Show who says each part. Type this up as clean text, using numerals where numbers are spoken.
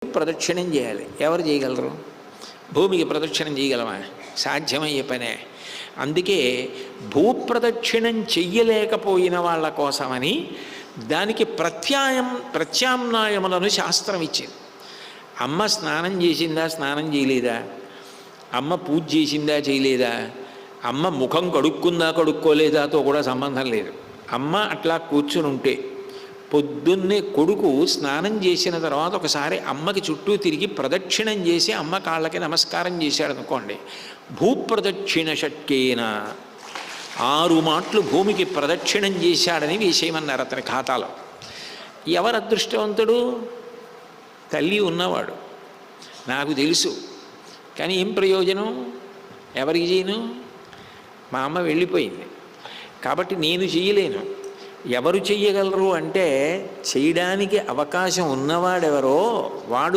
Speaker 1: ప్రదక్షిణం చేయాలి. ఎవరు చేయగలరు? భూమికి ప్రదక్షిణం చేయగలమా? సాధ్యమయ్యే పనే. అందుకే భూప్రదక్షిణం చెయ్యలేకపోయిన వాళ్ళ కోసమని దానికి ప్రత్యామ్నాయములను శాస్త్రం ఇచ్చింది. అమ్మ స్నానం చేసిందా, స్నానం చేయలేదా? అమ్మ పూజ చేసిందా, చేయలేదా? అమ్మ ముఖం కడుక్కుందా, కడుక్కోలేదాతో కూడా సంబంధం లేదు. అమ్మ అట్లా కూర్చుని ఉంటే పొద్దున్నే కొడుకు స్నానం చేసిన తర్వాత ఒకసారి అమ్మకి చుట్టూ తిరిగి ప్రదక్షిణం చేసి అమ్మ కాళ్ళకి నమస్కారం చేశాడు అనుకోండి, భూప్రదక్షిణ షట్కేన 6 మాటలు భూమికి ప్రదక్షిణం చేశాడని వేసేయమన్నారు అతని ఖాతాలో. ఎవరు అదృష్టవంతుడు? తల్లి ఉన్నవాడు. నాకు తెలుసు, కానీ ఏం ప్రయోజనం? ఎవరికి చేయను? మా అమ్మ వెళ్ళిపోయింది కాబట్టి నేను చెయ్యలేను. ఎవరు చెయ్యగలరు అంటే, చేయడానికి అవకాశం ఉన్నవాడెవరో వాడు